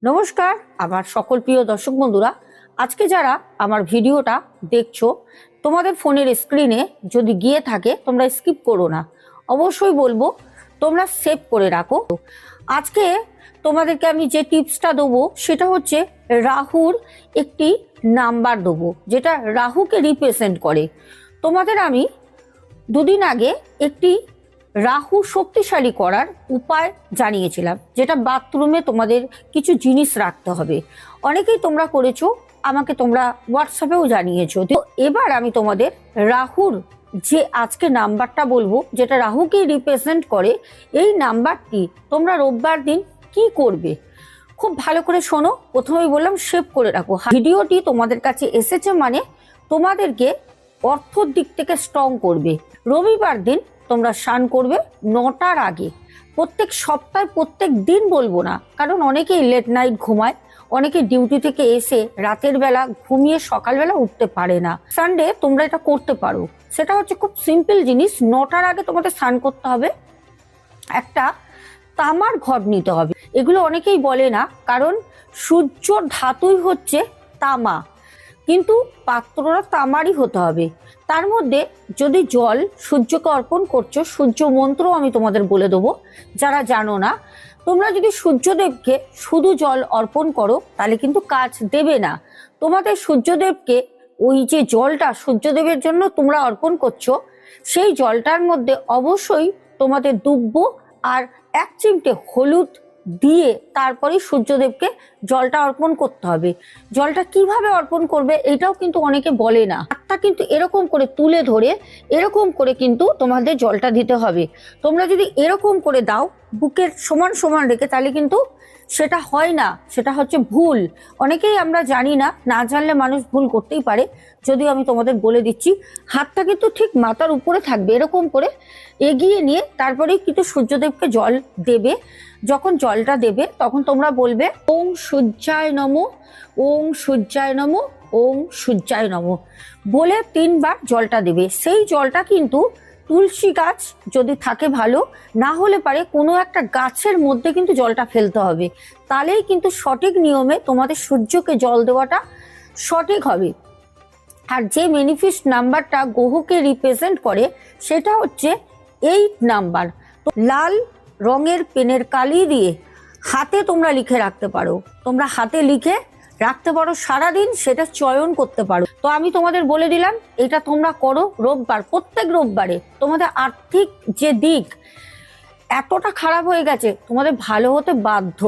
নমস্কার আমার সকল প্রিয় দর্শক বন্ধুরা, আজকে যারা আমার ভিডিওটা দেখছো তোমাদের ফোনের স্ক্রিনে যদি গিয়ে থাকে তোমরা স্কিপ করো না, অবশ্যই বলবো তোমরা সেভ করে রাখো। আজকে তোমাদেরকে আমি যে টিপসটা দেবো সেটা হচ্ছে রাহুর একটি নাম্বার দেবো যেটা রাহুকে রিপ্রেজেন্ট করে। তোমাদের আমি দুদিন আগে একটি রাহু শক্তিশালী করার উপায় জানিয়েছিলাম, যেটা বাথরুমে তোমাদের কিছু জিনিস রাখতে হবে। অনেকেই তোমরা করেছো, আমাকে তোমরা হোয়াটসঅ্যাপেও জানিয়েছো। তো এবার আমি তোমাদের রাহুর যে আজকে নাম্বারটা বলবো যেটা রাহুকে রিপ্রেজেন্ট করে, এই নাম্বারটি তোমরা রোববার দিন কি করবে খুব ভালো করে শোনো। প্রথমেই বললাম সেভ করে রাখো। ভিডিওটি তোমাদের কাছে এসেছে মানে তোমাদেরকে অর্থর দিক থেকে স্ট্রং করবে। রবিবার দিন তোমরা স্নান করবে 9টার আগে। প্রত্যেক সপ্তাহে প্রত্যেক দিন বলবো না, কারণ অনেকেই লেট নাইট ঘুমায়, অনেকে ডিউটি থেকে এসে রাতের বেলা ঘুমিয়ে সকালবেলা উঠতে পারে না। সানডে তোমরা এটা করতে পারো, সেটা হচ্ছে খুব সিম্পল জিনিস। 9টার আগে তোমাদের স্নান করতে হবে, একটা তামার ঘট নিতে হবে। এগুলো অনেকেই বলে না, কারণ সূর্যর ধাতুই হচ্ছে তামা, কিন্তু পাত্রটা তামারই হতে হবে। তার মধ্যে যদি জল সূর্যকে অর্পণ করছো, সূর্য মন্ত্র আমি তোমাদের বলে দেবো যারা জানো না। তোমরা যদি সূর্যদেবকে শুধু জল অর্পণ করো তাহলে কিন্তু কাজ দেবে না। তোমাদের সূর্যদেবকে ওই যে জলটা সূর্যদেবের জন্য তোমরা অর্পণ করছো, সেই জলটার মধ্যে অবশ্যই তোমাদের দুব্ব আর 1 চিমটে হলুদ দিয়ে তারপরেই সূর্যদেবকে জলটা অর্পণ করতে হবে। জলটা কিভাবে অর্পণ করবে এটাও কিন্তু অনেকে বলে না। হাতটা কিন্তু এরকম করে তুলে ধরে এরকম করে কিন্তু তোমাদের জলটা দিতে হবে। তোমরা যদি এরকম করে দাও বুকের সমান সমান রেখে, তাহলে কিন্তু সেটা হয় না, সেটা হচ্ছে ভুল। অনেকেই আমরা জানি না, না জানলে মানুষ ভুল করতেই পারে। যদিও আমি তোমাদের বলে দিচ্ছি, হাতটা কিন্তু ঠিক মাথার উপরে থাকবে, এরকম করে এগিয়ে নিয়ে তারপরেই কিন্তু সূর্যদেবকে জল দেবে। যখন জলটা দেবে তখন তোমরা বলবে ওং সূর্যায় নমঃ, ওং সূর্যায় নমঃ, ওং সূর্যায় নমঃ বলে 3 বার জলটা দেবে। সেই জলটা কিন্তু তুলসী গাছ যদি থাকে ভালো, না হলে পারে কোনো একটা গাছের মধ্যে কিন্তু জলটা ফেলতে হবে। তাহলেই কিন্তু সঠিক নিয়মে তোমাদের সূর্যকে জল দেওয়াটা সঠিক হবে। আর যে ম্যানিফেস্ট নাম্বারটা গ্রহকে রিপ্রেজেন্ট করে সেটা হচ্ছে 8 নাম্বার। তো লাল রঙের পেনের কালি দিয়ে হাতে তোমরা লিখে রাখতে পারো, তোমরা হাতে লিখে রাখতে পারো সারাদিন, সেটা চয়ন করতে পারো। তো আমি তোমাদের বলে দিলাম এটা তোমরা করো রোববার, প্রত্যেক রোববারে। তোমাদের আর্থিক যে দিক এতটা খারাপ হয়ে গেছে, তোমাদের ভালো হতে বাধ্য।